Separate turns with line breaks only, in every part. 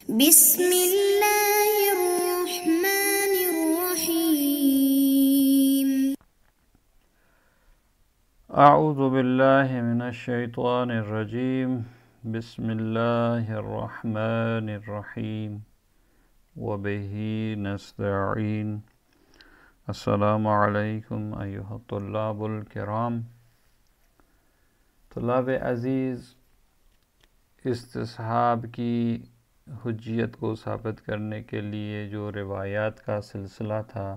بسم اللہ الرحمن الرحیم.
اعوذ باللہ من الشیطان الرجیم. بسم اللہ الرحمن الرحیم وبہ نستعین. السلام علیکم ایھا الطلاب الکرام. طلاب عزیز، استصحاب کی حجیت کو ثابت کرنے کے لیے جو روایات کا سلسلہ تھا،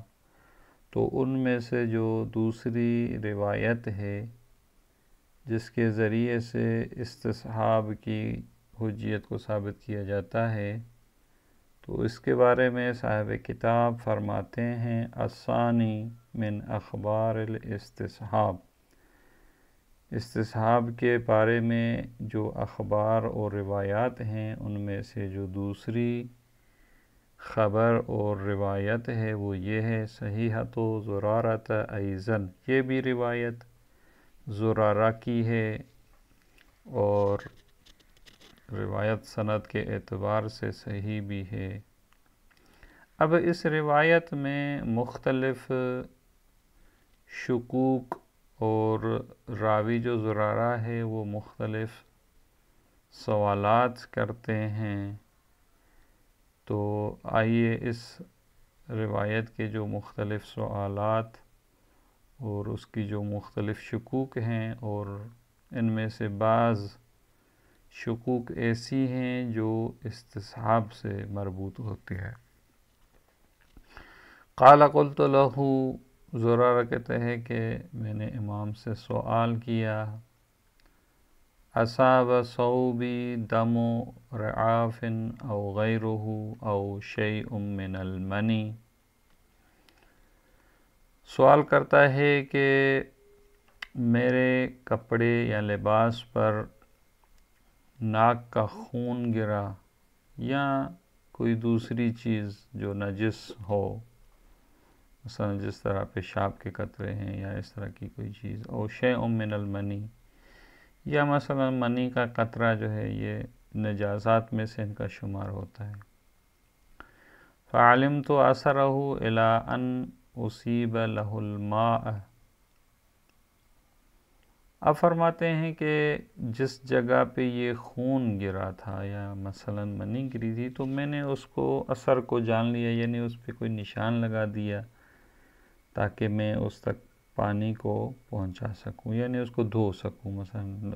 تو ان میں سے جو دوسری روایت ہے جس کے ذریعے سے استصحاب کی حجیت کو ثابت کیا جاتا ہے، تو اس کے بارے میں صاحب کتاب فرماتے ہیں الثانی من اخبار الاستصحاب. استصحاب کے بارے میں جو اخبار اور روایات ہیں ان میں سے جو دوسری خبر اور روایت ہے وہ یہ ہے صحیحۃ زرارۃ ایضاً. یہ بھی روایت زرارہ کی ہے اور روایت سند کے اعتبار سے صحیح بھی ہے. اب اس روایت میں مختلف شکوک اور راوی جو زرارہ ہے وہ مختلف سوالات کرتے ہیں. تو آئیے اس روایت کے جو مختلف سوالات اور اس کی جو مختلف شکوک ہیں، اور ان میں سے بعض شکوک ایسی ہیں جو استصحاب سے مربوط ہوتی ہے. قال قلت له، زرارہ کہتے ہیں کہ میں نے امام سے سوال کیا، اصاب ثوبی دم رعاف او غیرہ او شیء من المنی. سوال کرتا ہے کہ میرے کپڑے یا لباس پر ناک کا خون گرا یا کوئی دوسری چیز جو نجس ہو، مثلا جس طرح پیشاب کے قطرے ہیں یا اس طرح کی کوئی چیز، او شیء من المنی، یا مثلا منی کا قطرہ جو ہے یہ نجاسات میں سے ان کا شمار ہوتا ہے. فعلمت اثرہ الی ان اصیب لہ الماء. اب فرماتے ہیں کہ جس جگہ پہ یہ خون گرا تھا یا مثلا منی گری تھی تو میں نے اس کو اثر کو جان لیا، یعنی اس پہ کوئی نشان لگا دیا تاکہ میں اس تک پانی کو پہنچا سکوں، یعنی اس کو دھو سکوں، مثلا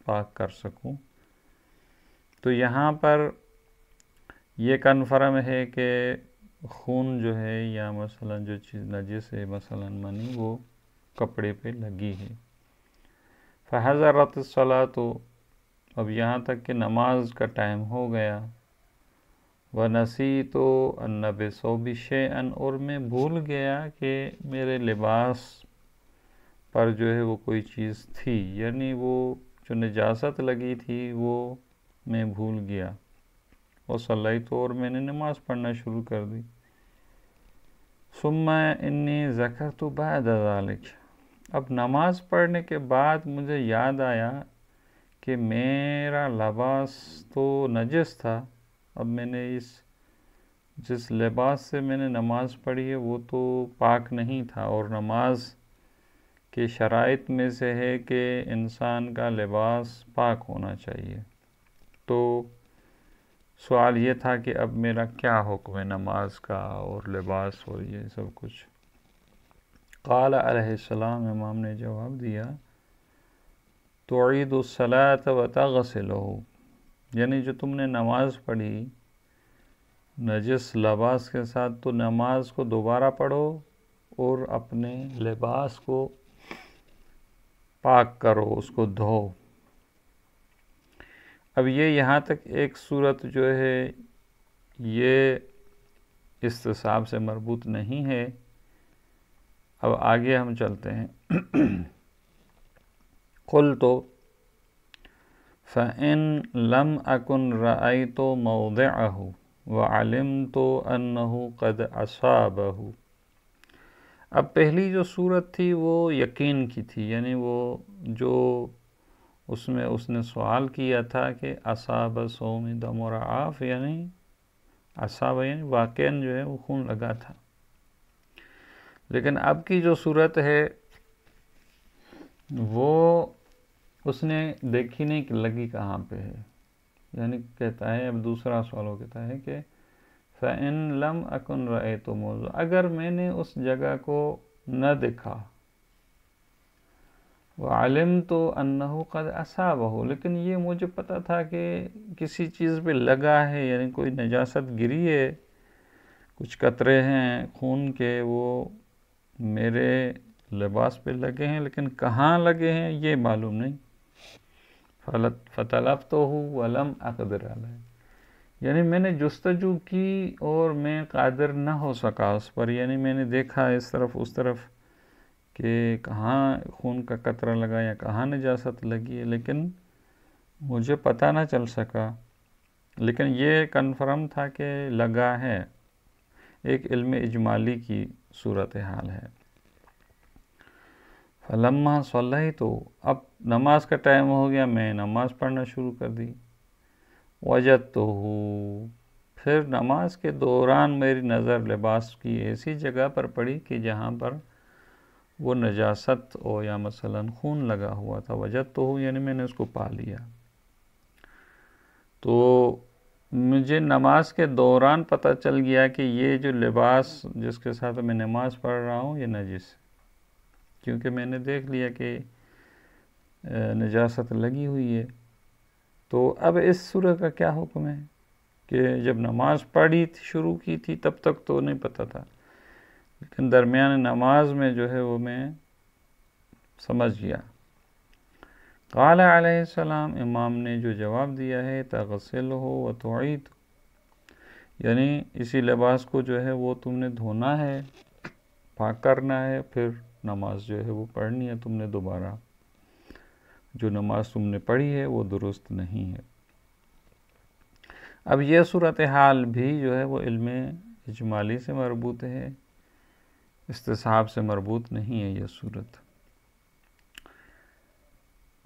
پاک کر سکوں. تو یہاں پر یہ کنفرم ہے کہ خون جو ہے یا مثلا جو چیز نجس ہے، مثلا منی، وہ کپڑے پہ لگی ہے. فحضرت الصلاۃ، اب یہاں تک کہ نماز کا ٹائم ہو گیا. ونسیت ان بثوب شیئا، اور میں بھول گیا کہ میرے لباس پر جو ہے وہ کوئی چیز تھی، یعنی وہ جو نجاست لگی تھی وہ میں بھول گیا. وصلیت، اور میں نے نماز پڑھنا شروع کر دی. ثم انی ذکرت بعد ذلک، اب نماز پڑھنے کے بعد مجھے یاد آیا کہ میرا لباس تو نجس تھا. اب میں نے جس لباس سے میں نے نماز پڑھی ہے وہ تو پاک نہیں تھا، اور نماز کے شرائط میں سے ہے کہ انسان کا لباس پاک ہونا چاہیے. تو سوال یہ تھا کہ اب میرا کیا حکم ہے نماز کا اور لباس اور یہ سب کچھ. قال علیہ السلام، امام نے جواب دیا، تعید الصلاۃ وتغسلہ، یعنی جو تم نے نماز پڑھی نجس لباس کے ساتھ تو نماز کو دوبارہ پڑھو اور اپنے لباس کو پاک کرو، اس کو دھو. اب یہ یہاں تک ایک صورت جو ہے یہ استصحاب سے مربوط نہیں ہے. اب آگے ہم چلتے ہیں. قلت فإن لم أكن رأيت موضعه وعلمت أنه قد أصابه. اب پہلی جو صورت تھی وہ یقین کی تھی، یعنی وہ جو اس میں اس نے سوال کیا تھا کہ اصاب صوم دم رعاف، یعنی اصاب یعنی واقعاً جو ہے وہ خون لگا تھا. لیکن اب کی جو صورت ہے وہ اس نے دیکھی نہیں کہ لگی کہاں پہ ہے. یعنی کہتا ہے، اب دوسرا سوال وہ کہتا ہے کہ فَإِن لَمْ أَكُنْ رَأَيْتُ مُوضُعَ، اگر میں نے اس جگہ کو نہ دیکھا، وَعَلِمْتُ أَنَّهُ قَدْ أَصَابَهُ، لیکن یہ مجھے پتا تھا کہ کسی چیز پہ لگا ہے، یعنی کوئی نجاست گری ہے، کچھ قطرے ہیں خون کے وہ میرے لباس پہ لگے ہیں، لیکن کہاں لگے ہیں یہ معلوم نہیں. فَطَلَبْتُهُ وَلَمْ أَقْدِرْ عَلَيْهِ، یعنی میں نے جستجو کی اور میں قادر نہ ہو سکا اس پر. یعنی میں نے دیکھا اس طرف اس طرف کہ کہاں خون کا قطرہ لگا یا کہاں نجاست لگی ہے، لیکن مجھے پتہ نہ چل سکا. لیکن یہ کنفرم تھا کہ لگا ہے. ایک علم اجمالی کی صورتحال ہے. فَلَمَّا صَلَّيْتُ، اب نماز کا ٹائم ہو گیا، میں نماز پڑھنا شروع کر دی. وَجَدْتُهُ، پھر نماز کے دوران میری نظر لباس کی ایسی جگہ پر پڑی کہ جہاں پر وہ نجاست ہو یا مثلا خون لگا ہوا تھا. وَجَدْتُهُ یعنی میں نے اس کو پا لیا. تو مجھے نماز کے دوران پتہ چل گیا کہ یہ جو لباس جس کے ساتھ میں نماز پڑھ رہا ہوں یہ نجس ہے، کیونکہ میں نے دیکھ لیا کہ نجاست لگی ہوئی ہے. تو اب اس صورت کا کیا حکم ہے کہ جب نماز پڑھی شروع کی تھی تب تک تو نہیں پتہ تھا، لیکن درمیان نماز میں جو ہے وہ میں سمجھ گیا. قال علیہ السلام، امام نے جو جواب دیا ہے تغسلہ وتعید، یعنی اسی لباس کو جو ہے وہ تم نے دھونا ہے، پاک کرنا ہے، پھر نماز جو ہے وہ پڑھنی ہے تم نے دوبارہ. جو نماز تم نے پڑھی ہے وہ درست نہیں ہے. اب یہ صورتحال بھی جو ہے وہ علم اجمالی سے مربوط ہے، استصحاب سے مربوط نہیں ہے یہ صورت.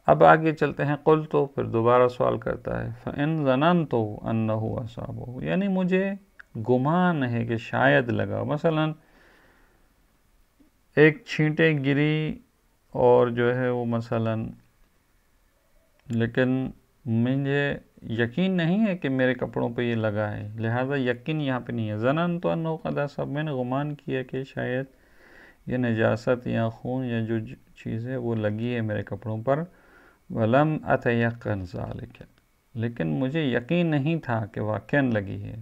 اب آگے چلتے ہیں. قلت، تو پھر دوبارہ سوال کرتا ہے فَإِن ظَنَنْتُ أَنَّهُ أَصَابَهُ، یعنی مجھے گمان ہے کہ شاید لگا، مثلا ایک چھینٹیں گری اور جو ہے وہ مثلا، لیکن مجھے یقین نہیں ہے کہ میرے کپڑوں پہ یہ لگا ہے، لہذا یقین یہاں پہ نہیں ہے. ظننت انہ قد اصاب، میں نے گمان کیا کہ شاید یہ نجاست یا خون یا جو چیز ہے وہ لگی ہے میرے کپڑوں پر. ولم اتیقن ذلک، لیکن مجھے یقین نہیں تھا کہ واقعاً لگی ہے.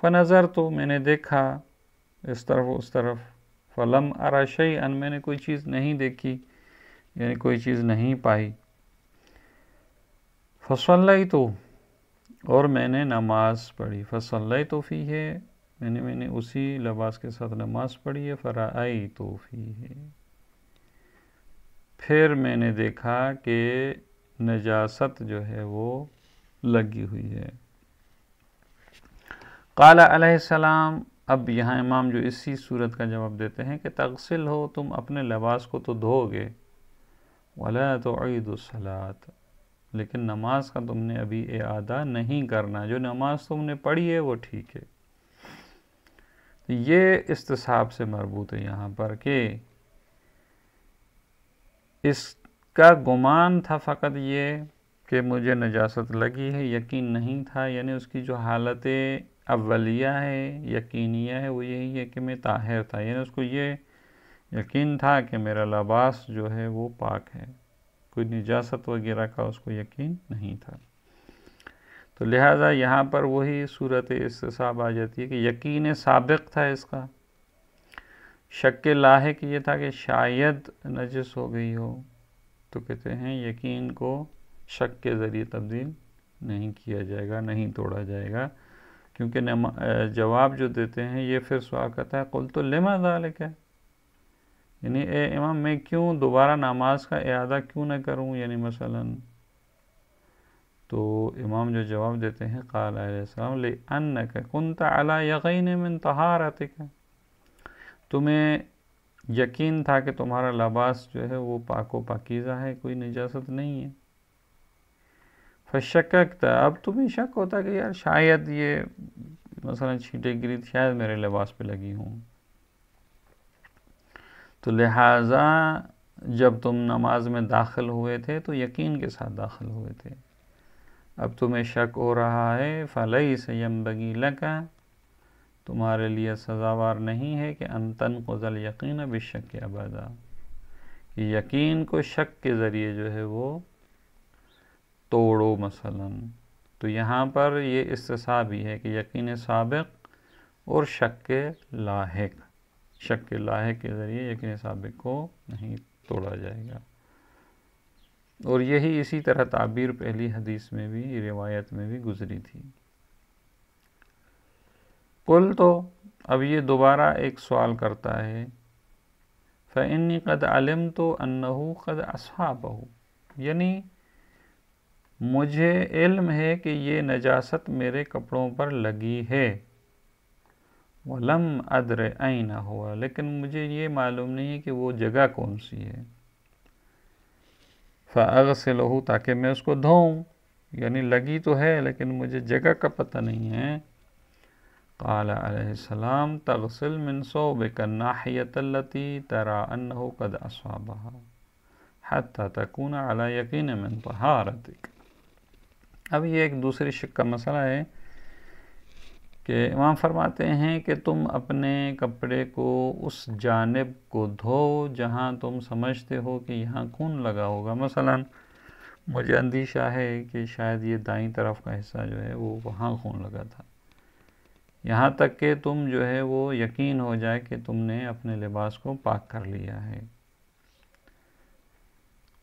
فنظر، تو میں نے دیکھا اس طرف اس طرف. فلم ارى شیئا، میں نے کوئی چیز نہیں دیکھی، یعنی کوئی چیز نہیں پائی. فصلیت، اور میں نے نماز پڑھی. فصلیت فیہ، میں نے اسی لباس کے ساتھ نماز پڑھی ہے. فرأیت فیہ، پھر میں نے دیکھا کہ نجاست جو ہے وہ لگی ہوئی ہے. قال علیہ السلام، اب یہاں امام جو اسی صورت کا جواب دیتے ہیں کہ تغسل ہو، تم اپنے لباس کو تو دھو گے، ولا تعید الصلاۃ، لیکن نماز کا تم نے ابھی اعادہ نہیں کرنا، جو نماز تم نے پڑھی ہے وہ ٹھیک ہے. یہ استصحاب سے مربوط ہے یہاں پر کہ اس کا گمان تھا فقط یہ کہ مجھے نجاست لگی ہے، یقین نہیں تھا. یعنی اس کی جو حالت اولیہ ہے، یقینیہ ہے، وہ یہی ہے کہ میں طاہر تھا. یعنی اس کو یہ یقین تھا کہ میرا لباس جو ہے وہ پاک ہے، کوئی نجاست وغیرہ کا اس کو یقین نہیں تھا. تو لہٰذا یہاں پر وہی صورت استصحاب آ جاتی ہے کہ یقین سابق تھا اس کا، شک لاحق یہ تھا کہ شاید نجس ہو گئی ہو. تو کہتے ہیں یقین کو شک کے ذریعے تبدیل نہیں کیا جائے گا، نہیں توڑا جائے گا، کیونکہ جواب جو دیتے ہیں یہ پھر سوال کرتا ہے قلت لما ذالک، یعنی اے امام میں کیوں دوبارہ نماز کا اعادہ کیوں نہ کروں، یعنی مثلا. تو امام جو جواب دیتے ہیں قال علیہ السلام لأنک کنت علی یقین من طہارتک، تمہیں یقین تھا کہ تمہارا لباس جو ہے وہ پاک و پاکیزہ ہے، کوئی نجاست نہیں ہے. فشککت، اب تمہیں شک ہوتا کہ یار شاید یہ مثلا چھینٹیں گری شاید میرے لباس پہ لگی ہوں، تو لہٰذا جب تم نماز میں داخل ہوئے تھے تو یقین کے ساتھ داخل ہوئے تھے، اب تمہیں شک ہو رہا ہے، فَلَيْسَ يَنبَغِي لَكَ، تمہارے لیے سزاوار نہیں ہے کہ ان تنقض الیقین بالشک ابدا، کہ یقین کو شک کے ذریعے جو ہے وہ توڑو مثلا. تو یہاں پر یہ استثناء بھی ہے کہ یقین سابق اور شک کے لاحق، شک کے لاحق کے ذریعے یقین سابق کو نہیں توڑا جائے گا. اور یہی اسی طرح تعبیر پہلی حدیث میں بھی، روایت میں بھی گزری تھی. قل، تو اب یہ دوبارہ ایک سوال کرتا ہے، فَإِنِّي قَدْ عَلِمْتُ أَنَّهُ قَدْ أَصْحَابَهُ، یعنی مجھے علم ہے کہ یہ نجاست میرے کپڑوں پر لگی ہے، وَلَمْ أَدْرِ أَيْنَ هُوَ، لیکن مجھے یہ معلوم نہیں ہے کہ وہ جگہ کون سی ہے. فَأَغْسِلُهُ، تاکہ میں اس کو دھوؤں، یعنی لگی تو ہے لیکن مجھے جگہ کا پتہ نہیں ہے. قال علیہ السلام، تغسل من ثوبك الناحية التي ترى أنه قد أصابها حتى تكون على يقين من طهارتك. اب یہ ایک دوسری شک کا مسئلہ ہے کہ امام فرماتے ہیں کہ تم اپنے کپڑے کو اس جانب کو دھو جہاں تم سمجھتے ہو کہ یہاں خون لگا ہوگا. مثلا مجھے اندیشہ ہے کہ شاید یہ دائیں طرف کا حصہ جو ہے وہ وہاں خون لگا تھا، یہاں تک کہ تم جو ہے وہ یقین ہو جائے کہ تم نے اپنے لباس کو پاک کر لیا ہے.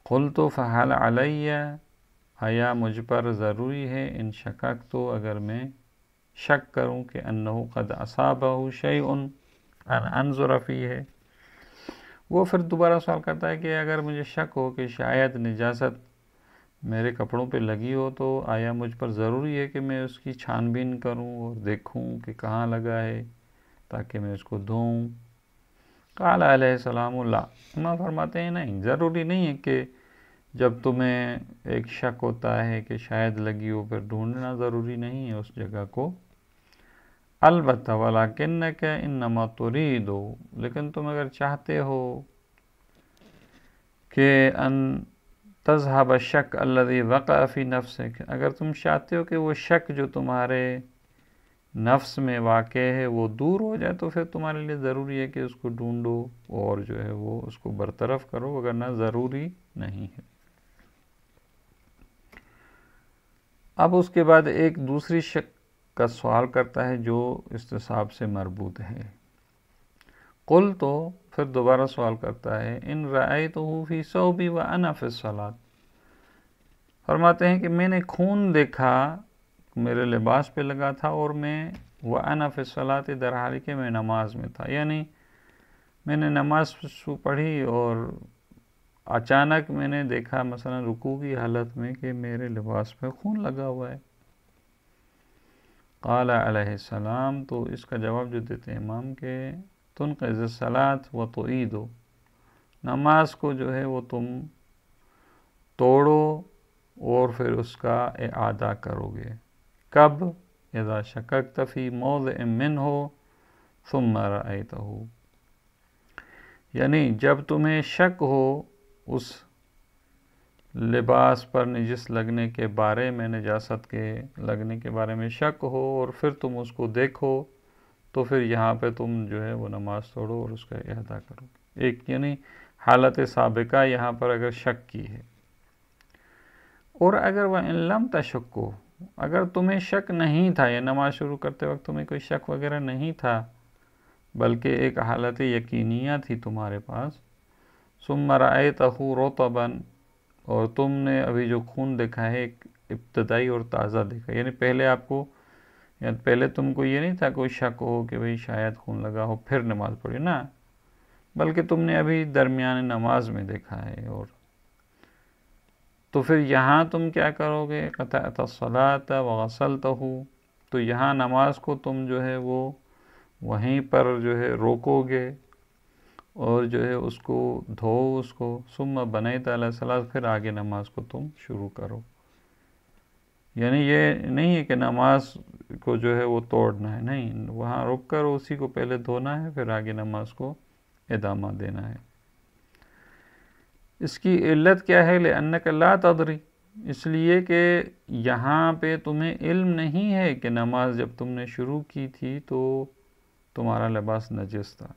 قلت فہل علی، آیا مجھ پر ضروری ہے، ان شکک تو اگر میں شک کروں کہ انہو قد اصابہ شیء ان انظر فیہ. وہ پھر دوبارہ سوال کرتا ہے کہ اگر مجھے شک ہو کہ شاید نجاست میرے کپڑوں پہ لگی ہو تو آیا مجھ پر ضروری ہے کہ میں اس کی چھان بین کروں اور دیکھوں کہ کہاں لگا ہے تاکہ میں اس کو دھوؤں. قال علیہ السلام لا، امام فرماتے ہیں نہیں، ضروری نہیں ہے کہ جب تمہیں ایک شک ہوتا ہے کہ شاید لگی ہو پھر ڈھونڈنا ضروری نہیں ہے اس جگہ کو. البتہ ولکنک انما ترید، لیکن تم اگر چاہتے ہو کہ ان تذهب الشک الذي وقع فی نفسک، اگر تم چاہتے ہو کہ وہ شک جو تمہارے نفس میں واقع ہے وہ دور ہو جائے تو پھر تمہارے لیے ضروری ہے کہ اس کو ڈھونڈو اور جو ہے وہ اس کو برطرف کرو، وگرنہ ضروری نہیں ہے. اب اس کے بعد ایک دوسری شک کا سوال کرتا ہے جو استصحاب سے مربوط ہے. قل، تو پھر دوبارہ سوال کرتا ہے، ان رأیتہ فی ثوبی وانا فی الصلاۃ، فرماتے ہیں کہ میں نے خون دیکھا میرے لباس پہ لگا تھا اور میں وانا فی الصلاۃ در حال کہ میں نماز میں تھا، یعنی میں نے نماز پڑھی اور اچانک میں نے دیکھا مثلا رکوع کی حالت میں کہ میرے لباس پہ خون لگا ہوا ہے. قال علیہ السلام، تو اس کا جواب جو دیتے ہیں امام کہ تنقض الصلاۃ وتعید، نماز کو جو ہے وہ تم توڑو اور پھر اس کا اعادہ کرو گے. کب؟ اذا شککت فی موضع منہ ثم رأیتہ، یعنی جب تمہیں شک ہو اس لباس پر نجس لگنے کے بارے میں، نجاست کے لگنے کے بارے میں شک ہو اور پھر تم اس کو دیکھو تو پھر یہاں پہ تم جو ہے وہ نماز توڑو اور اس کا احاطہ کرو. ایک یعنی حالت سابقہ یہاں پر اگر شک کی ہے. اور اگر وَإِن لَمْ تَشُکُّ، اگر تمہیں شک نہیں تھا، یا نماز شروع کرتے وقت تمہیں کوئی شک وغیرہ نہیں تھا بلکہ ایک حالت یقینیہ تھی تمہارے پاس، ثُمَّ رَأَيْتَهُ رُطَبًا، اور تم نے ابھی جو خون دیکھا ہے ایک ابتدائی اور تازہ دیکھا، یعنی پہلے آپ کو، یا پہلے تم کو یہ نہیں تھا کوئی شک ہو کہ بھئی شاید خون لگا ہو پھر نماز پڑھی نا، بلکہ تم نے ابھی درمیان نماز میں دیکھا ہے. اور تو پھر یہاں تم کیا کرو گے؟ قطعت الصلاۃ وغسلتہ، تو یہاں نماز کو تم جو ہے وہ وہیں پر جو ہے روکو گے اور جو ہے اس کو دھو اس کو. ثم بنیت علی الصلاۃ، پھر آگے نماز کو تم شروع کرو. یعنی یہ نہیں ہے کہ نماز کو جو ہے وہ توڑنا ہے، نہیں، وہاں رک کر اسی کو پہلے دھونا ہے، پھر آگے نماز کو ادامہ دینا ہے۔ اس کی علت کیا ہے؟ لِأَنَّكَ لَا تَدْرِي، اس لیے کہ یہاں پہ تمہیں علم نہیں ہے کہ نماز جب تم نے شروع کی تھی تو تمہارا لباس نجس تھا،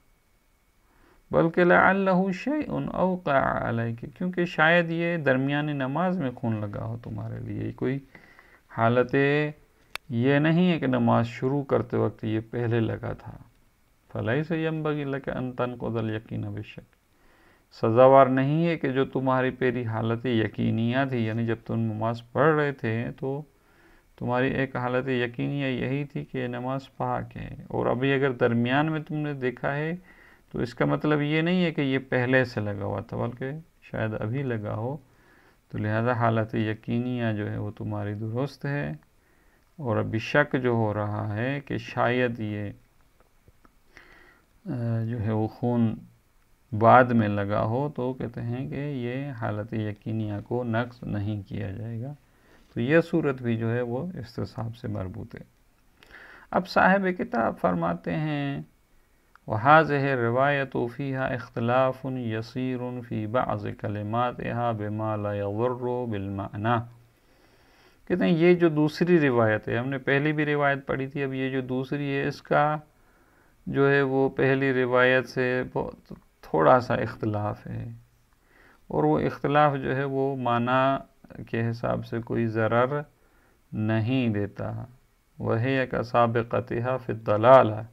بلکہ لَعَلَّهُ شَيْءٌ أَوْقَعَ عَلَيْكَ، کیونکہ شاید یہ درمیانی نماز میں خون لگا ہو تمہارے لیے، کوئی حالت یہ نہیں ہے کہ نماز شروع کرتے وقت یہ پہلے لگا تھا۔ فَلَيْسَ يَنبَغِي لَكَ أَن تَنقُضَ الْيَقِينَ بِالشَّكِّ، سزاوار نہیں ہے کہ جو تمہاری پہلی حالت یقینیہ تھی، یعنی جب تم نماز پڑھ رہے تھے تو تمہاری ایک حالت یقینیہ یہی تھی کہ نماز پاک ہے، اور ابھی اگر درمیان میں تم نے دیکھا ہے تو اس کا مطلب یہ نہیں ہے کہ یہ پہلے سے لگا ہوا تھا، بلکہ شاید ابھی لگا ہو، تو لہذا حالت یقینیہ جو ہے وہ تمہاری درست ہے، اور ابھی شک جو ہو رہا ہے کہ شاید یہ جو ہے وہ خون بعد میں لگا ہو، تو کہتے ہیں کہ یہ حالت یقینیہ کو نقض نہیں کیا جائے گا، تو یہ صورت بھی جو ہے وہ استصحاب سے مربوط ہے۔ اب صاحب کتاب فرماتے ہیں وَهَذِهِ الرِّوَایَةُ فِيهَا اخْتِلَافٌ يَسِيرٌ فِي بَعْضِ كَلِمَاتِهَا بِمَا لَا يَضُرُّ بِالْمَعْنَى، کہتے ہیں یہ جو دوسری روایت ہے، ہم نے پہلی بھی روایت پڑھی تھی، اب یہ جو دوسری ہے اس کا جو ہے وہ پہلی روایت سے بہت تھوڑا سا اختلاف ہے، اور وہ اختلاف جو ہے وہ معنی کے حساب سے کوئی ضرر نہیں دیتا، وَهِيَ كَسَابِقَتِهَا فِي الضَّلَالَةِ،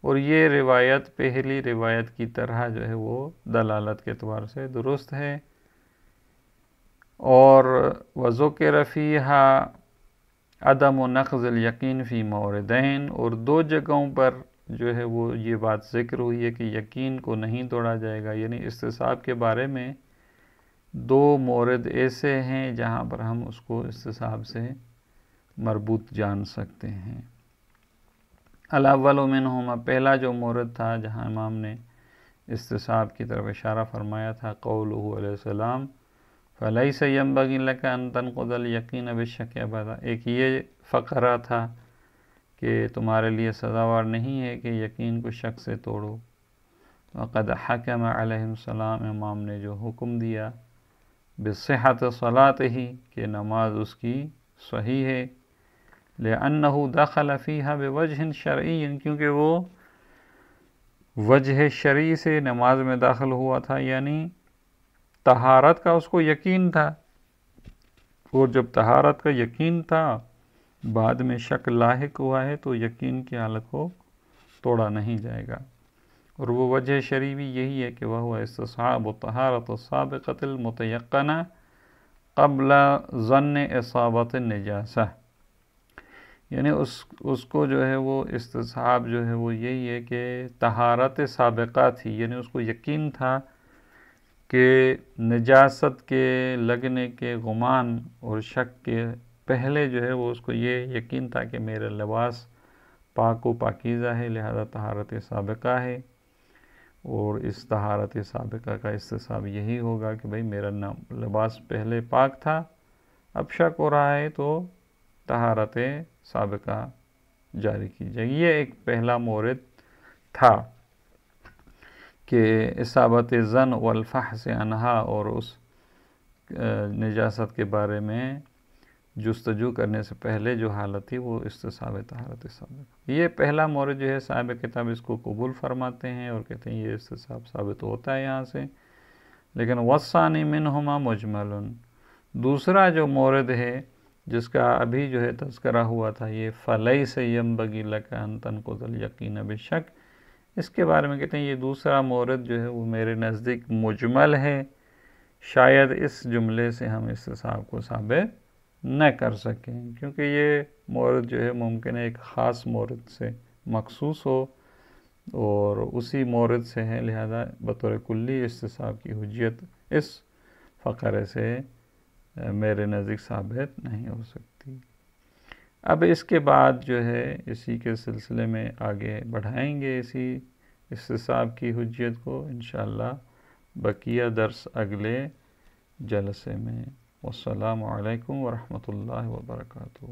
اور یہ روایت پہلی روایت کی طرح جو ہے وہ دلالت کے اعتبار سے درست ہے، اور وَذُكِرَ فِيهَا عَدَمُ نَقْضِ الْيَقِينِ فِي مَوْرِدَيْنِ، اور دو جگہوں پر جو ہے وہ یہ بات ذکر ہوئی ہے کہ یقین کو نہیں توڑا جائے گا، یعنی استصحاب کے بارے میں دو مورد ایسے ہیں جہاں پر ہم اس کو استصحاب سے مربوط جان سکتے ہیں۔ الاول منہما، پہلا جو مورد تھا جہاں امام نے استصحاب کی طرف اشارہ فرمایا تھا، قولہ علیہ السلام فَلَيْسَ يَنبَغِي لَكَ أَن تَنقُضَ الْيَقِينَ بِالشَّكِّ أَبَدًا، ایک یہ فقرہ تھا کہ تمہارے لیے سزاوار نہیں ہے کہ یقین کو شک سے توڑو۔ وَقَدْ حَكَمَ عَلَيْهِ السلام، امام نے جو حکم دیا بِصِحَّةِ صَلَاتِهِ کہ نماز اس کی صحیح ہے، لِأَنَّهُ دَخَلَ فِيهَا بِوَجْهٍ شَرْعِيٍّ، کیونکہ وہ وجہ شرعی سے نماز میں داخل ہوا تھا، یعنی طہارت کا اس کو یقین تھا، اور جب طہارت کا یقین تھا بعد میں شک لاحق ہوا ہے تو یقین کی حالت کو توڑا نہیں جائے گا، اور وہ وجہ شرعی بھی یہی ہے کہ وہ استصحاب الطہارۃ السابقۃ المتیقنہ قبل ظن اصابت النجاسہ، یعنی اس کو جو ہے وہ استصحاب جو ہے وہ یہی ہے کہ طہارت سابقہ تھی، یعنی اس کو یقین تھا کہ نجاست کے لگنے کے گمان اور شک کے پہلے جو ہے وہ اس کو یہ یقین تھا کہ میرا لباس پاک و پاکیزہ ہے، لہذا طہارت سابقہ ہے، اور اس طہارت سابقہ کا استصحاب یہی ہوگا کہ بھئی میرا لباس پہلے پاک تھا، اب شک ہو رہا ہے تو طہارت سابقہ جاری کی جائے گی۔ یہ ایک پہلا مورد تھا کہ اصابت ظن والفحص عنہا، اور اس نجاست کے بارے میں جستجو کرنے سے پہلے جو حالت تھی وہ استصحاب طہارت سابقہ، یہ پہلا مورد جو ہے صاحب کتاب اس کو قبول فرماتے ہیں اور کہتے ہیں یہ استصحاب ثابت ہوتا ہے یہاں سے، لیکن والثانی منہما مجمل، دوسرا جو مورد ہے جس کا ابھی جو ہے تذکرہ ہوا تھا، یہ فَلَيْسَ يَنبَغِي لَكَ أَن تَنقُضَ الْيَقِينَ بِالشَّكِّ، اس کے بارے میں کہتے ہیں یہ دوسرا مورد جو ہے وہ میرے نزدیک مجمل ہے، شاید اس جملے سے ہم استصحاب کو ثابت نہ کر سکیں، کیونکہ یہ مورد جو ہے ممکن ہے ایک خاص مورد سے مخصوص ہو اور اسی مورد سے ہے، لہذا بطور کلی استصحاب کی حجیت اس فقرے سے میرے نزدیک ثابت نہیں ہو سکتی۔ اب اس کے بعد جو ہے اسی کے سلسلے میں آگے بڑھائیں گے اسی استصحاب کی حجیت کو انشاءاللہ، بقیہ درس اگلے جلسے میں۔ والسلام علیکم ورحمۃ اللہ وبرکاتہ.